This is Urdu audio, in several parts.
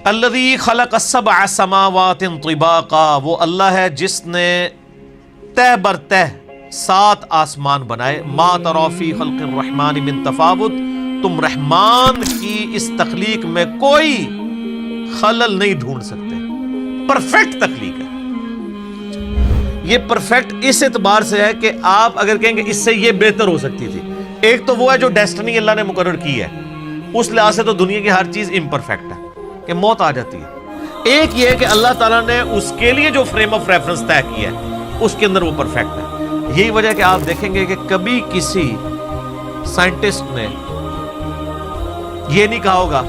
الذی خلق السبع سماوات طباقا، وہ اللہ ہے جس نے تہ بر تہ 7 آسمان بنائے. ما تری فی خلق الرحمن من تفاوت، تم رحمان کی اس تخلیق میں کوئی خلل نہیں ڈھونڈ سکتے. پرفیکٹ تخلیق ہے. یہ پرفیکٹ اس اعتبار سے ہے کہ آپ اگر کہیں گے اس سے یہ بہتر ہو سکتی تھی. ایک تو وہ ہے جو ڈیسٹنی اللہ نے مقرر کی ہے، اس لحاظ سے تو دنیا کی ہر چیز امپرفیکٹ ہے کہ موت آ جاتی ہے. ایک یہ ہے کہ اللہ تعالیٰ نے اس کے لیے جو فریم آف ریفرنس طے کیا ہے اس کے اندر وہ پرفیکٹ ہے. یہی وجہ ہے کہ آپ دیکھیں گے کہ کبھی کسی سائنٹسٹ نے یہ نہیں کہا ہوگا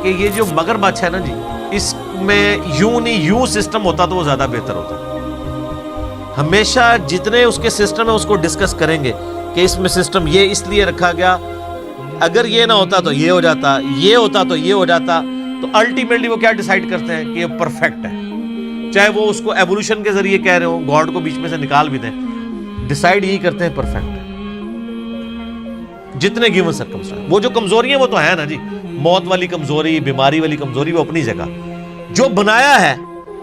کہ یہ جو مگرمچھ ہے نا جی، اس میں یوں نہیں یوں سسٹم ہوتا تو وہ زیادہ بہتر ہوتا. ہمیشہ جتنے اس کے سسٹم ہے اس کو ڈسکس کریں گے کہ اس میں سسٹم یہ اس لیے رکھا گیا، اگر یہ نہ ہوتا تو یہ ہو جاتا، یہ ہوتا تو یہ ہو جاتا. تو الٹیمیٹلی وہ کیا ڈیسائیڈ کرتے ہیں کہ یہ پرفیکٹ ہے. چاہے وہ اس کو ایوولوشن کے ذریعے کہہ رہے ہوں، گاڈ کو بیچ میں سے نکال بھی دیں، ڈیسائیڈ یہی کرتے ہیں پرفیکٹ ہے. جتنے گیون سرکمسٹانس، وہ جو کمزوری ہیں وہ تو ہے نا جی، موت والی کمزوری، بیماری والی کمزوری، وہ اپنی جگہ. جو بنایا ہے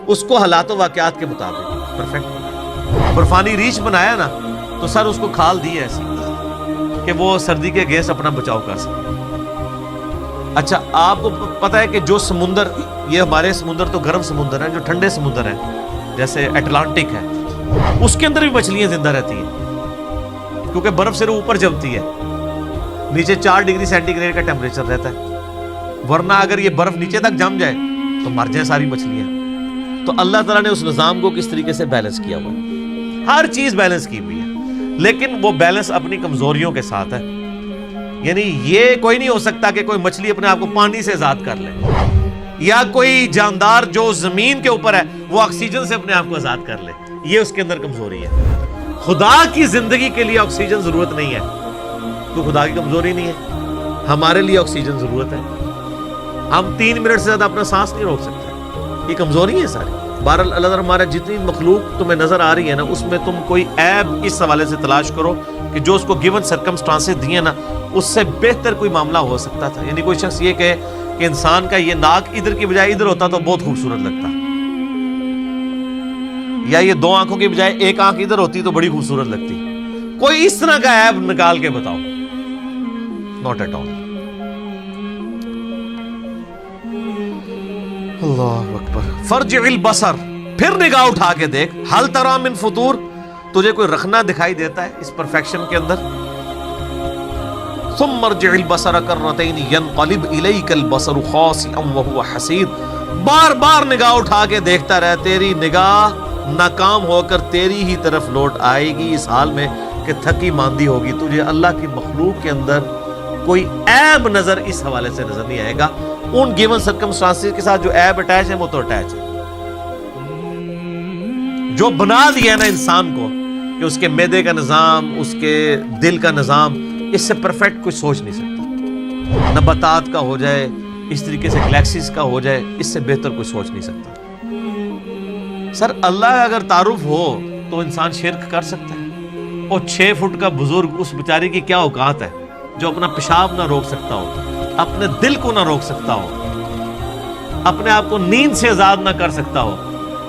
اس کو حالات و واقعات کے مطابق پرفیکٹ. برفانی ریچھ بنایا نا تو سر اس کو کھال دی ہے ایسی کہ وہ سردی کے گیس اپنا بچاؤ کر سکے. اچھا آپ کو پتہ ہے کہ جو سمندر، یہ ہمارے سمندر تو گرم سمندر ہیں، جو ٹھنڈے سمندر ہیں جیسے اٹلانٹک ہے، اس کے اندر بھی مچھلیاں زندہ رہتی ہیں کیونکہ برف صرف اوپر جمتی ہے، نیچے 4 ڈگری سینٹی گریڈ کا ٹیمپریچر رہتا ہے. ورنہ اگر یہ برف نیچے تک جم جائے تو مر جائیں ساری مچھلیاں. تو اللہ تعالیٰ نے اس نظام کو کس طریقے سے بیلنس کیا ہوا ہے. ہر چیز بیلنس کی ہوئی ہے، لیکن وہ بیلنس اپنی کمزوریوں کے ساتھ ہے. یعنی یہ کوئی نہیں ہو سکتا کہ کوئی مچھلی اپنے آپ کو پانی سے آزاد کر لے، یا کوئی جاندار جو زمین کے اوپر ہے وہ آکسیجن سے اپنے آپ کو آزاد کر لے. یہ اس کے اندر کمزوری ہے. خدا کی زندگی کے لیے آکسیجن ضرورت نہیں ہے تو خدا کی کمزوری نہیں ہے. ہمارے لیے آکسیجن ضرورت ہے. ہم 3 منٹ سے زیادہ اپنا سانس نہیں روک سکتے. یہ کمزوری ہے ساری. بہرحال اللہ تعالیٰ ہمارا جتنی مخلوق تمہیں نظر آ رہی ہے نا، اس میں تم کوئی عیب اس حوالے سے تلاش کرو کہ جو اس کو گیون سرکمسٹانسز دیے نا اس سے بہتر کوئی معاملہ ہو سکتا تھا. یعنی کوئی شخص یہ کہے کہ انسان کا یہ ناک ادھر کی بجائے ادھر ہوتا تو بہت خوبصورت لگتا، یا یہ 2 آنکھوں کی بجائے 1 آنکھ ادھر ہوتی تو بڑی خوبصورت لگتی. کوئی اس طرح کا عیب نکال کے بتاؤ. Not at all. اللہ اکبر. فرجع البصر، پھر نگاہ اٹھا کے دیکھ. ہل تری من فطور، تجھے کوئی رخنا دکھائی دیتا ہے اس پرفیکشن کے اندر؟ ثم ارجع البصر کرتین ينقلب الیک البصر خاسئا وهو حسیر. بار بار نگاہ اٹھا کے دیکھتا رہ، تیری نگاہ ناکام ہو کر تیری ہی طرف لوٹ آئے گی اس حال میں کہ تھکی ماندی ہوگی. تجھے اللہ کی مخلوق کے اندر کوئی عیب نظر اس حوالے سے نظر نہیں آئے گا. ان گیون سرکمسٹانسز کے ساتھ جو عیب اٹیچ ہے وہ تو اٹیچ ہے. جو بنا دیا ہے نا انسان کو کہ اس کے معدے کا نظام، اس کے دل کا نظام، اس سے پرفیکٹ کوئی سوچ نہیں سکتا. نباتات کا ہو جائے، اس طریقے سے گلیکسیز کا ہو جائے، اس سے بہتر کوئی سوچ نہیں سکتا. سر اللہ کا اگر تعارف ہو تو انسان شرک کر سکتا ہے. اور 6 فٹ کا بزرگ، اس بیچارے کی کیا اوقات ہے جو اپنا پیشاب نہ روک سکتا ہو، اپنے دل کو نہ روک سکتا ہو، اپنے آپ کو نیند سے آزاد نہ کر سکتا ہو،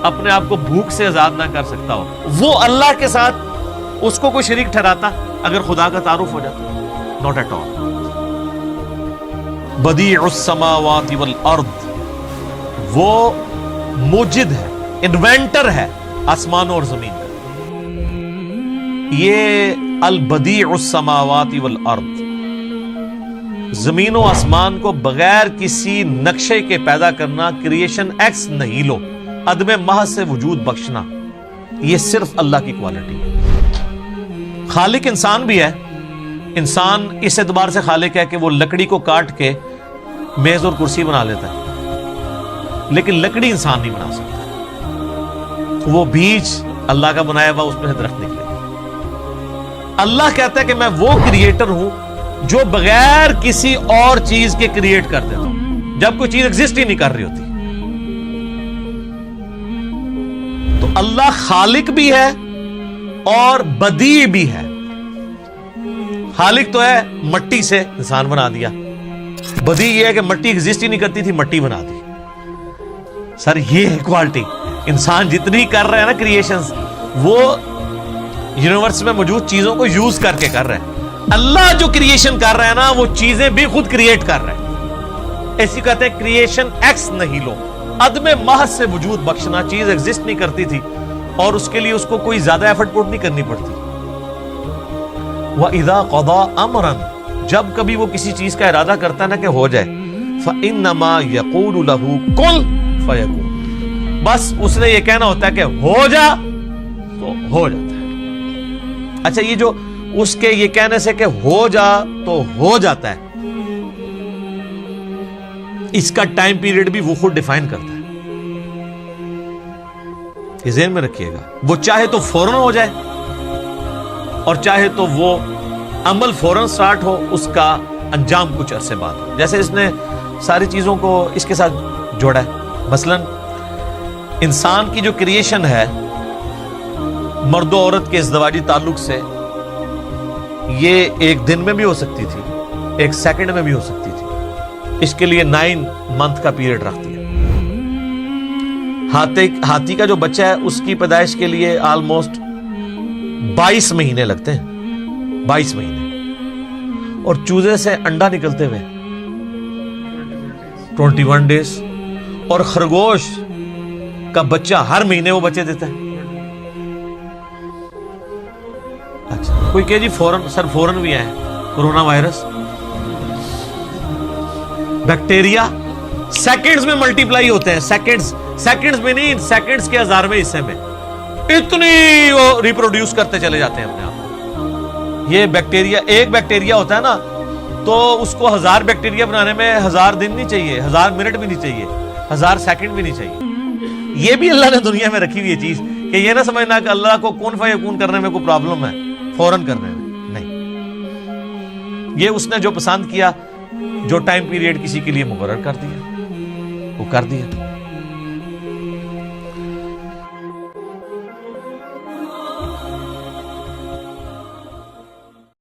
اپنے آپ کو بھوک سے آزاد نہ کر سکتا ہو. وہ اللہ کے ساتھ اس کو کوئی شریک ٹھہراتا اگر خدا کا تعارف ہو جاتا؟ Not at all. بدیع السماوات والارض، وہ موجد ہے، انوینٹر ہے آسمانوں اور زمین کا. یہ البدیع السماوات والارض، زمین و آسمان کو بغیر کسی نقشے کے پیدا کرنا، کریشن ایکس نہیلو، عدم محض سے وجود بخشنا، یہ صرف اللہ کی کوالٹی ہے. خالق انسان بھی ہے. انسان اس اعتبار سے خالق ہے کہ وہ لکڑی کو کاٹ کے میز اور کرسی بنا لیتا ہے، لیکن لکڑی انسان نہیں بنا سکتا. وہ بیج اللہ کا بنایا ہوا، اس میں سے درخت نکلے. اللہ کہتا ہے کہ میں وہ کریٹر ہوں جو بغیر کسی اور چیز کے کریٹ کر دیتا ہوں جب کوئی چیز ایگزسٹ ہی نہیں کر رہی ہوتی. تو اللہ خالق بھی ہے اور بدیع بھی ہے. خالق تو ہے، مٹی سے انسان بنا دیا. بدیع یہ ہے کہ مٹی ایگزسٹ ہی نہیں کرتی تھی، مٹی بنا دی. سر یہ ہے کوالٹی. انسان جتنی کر رہے ہیں نا کریشنز، وہ یونیورس میں موجود چیزوں کو یوز کر کے کر رہے ہیں. اللہ جو کریشن کر رہے ہیں نا، وہ چیزیں بھی خود کریٹ کر رہے ہیں. ایسی کہتے ہیں کریشن ایکس نہیں لو، عدم محض سے وجود بخشنا. چیز ایگزسٹ نہیں کرتی تھی اور اس کے لیے اس کو کوئی زیادہ ایفرٹ پٹ نہیں کرنی پڑتی. وَإِذَا قَضَى أَمْرًا، جب کبھی وہ کسی چیز کا ارادہ کرتا ہے نا کہ ہو جائے، فَإِنَّمَا يَقُولُ لَهُ كُن فَيَكُونُ، بس اس نے یہ کہنا ہوتا ہے کہ ہو جا تو ہو جاتا ہے. اچھا، یہ جو اس کے یہ کہنے سے کہ ہو جا تو ہو جاتا ہے، اس کا ٹائم پیریڈ بھی وہ خود ڈیفائن کرتا ہے. یہ ذہن میں رکھیے گا. وہ چاہے تو فوراً ہو جائے اور چاہے تو وہ عمل فوراً سٹارٹ ہو، اس کا انجام کچھ عرصے بعد ہو. جیسے اس نے ساری چیزوں کو اس کے ساتھ جوڑا ہے. مثلا انسان کی جو کریشن ہے مرد و عورت کے ازدواجی تعلق سے، یہ ایک دن میں بھی ہو سکتی تھی، ایک سیکنڈ میں بھی ہو سکتی تھی. اس کے لیے 9 منتھ کا پیریڈ رکھتی ہے. ہاتھی کا جو بچہ ہے اس کی پیدائش کے لیے آلموسٹ 22 مہینے لگتے ہیں، 22 مہینے. اور چوزے سے انڈا نکلتے ہوئے 21 ڈیز. اور خرگوش کا بچہ ہر مہینے وہ بچے دیتا ہے. اچھا، کوئی کہ جی فورن، سر فورن بھی آئے کرونا وائرس. بیکٹیریا سیکنڈز میں ملٹیپلائی ہوتے ہیں، سیکنڈز میں نہیں، سیکنڈز کے 1000ویں حصے میں اتنی وہ ریپروڈیوس کرتے چلے جاتے ہیں اپنے آپ. یہ بیکٹیریا، ایک بیکٹیریا ہوتا ہے نا، تو اس کو 1000 بیکٹیریا بنانے میں 1000 دن نہیں چاہیے، 1000 منٹ بھی نہیں چاہیے، 1000 سیکنڈ بھی نہیں چاہیے. یہ بھی اللہ نے دنیا میں رکھی ہوئی ہے چیز، کہ یہ نہ سمجھنا کہ اللہ کو کون فیکون کرنے میں کوئی پرابلم ہے، فوراً کرنے میں نہیں. یہ اس نے جو پسند کیا، جو ٹائم پیریڈ کسی کے لیے مقرر کر دیا، وہ کر دیا.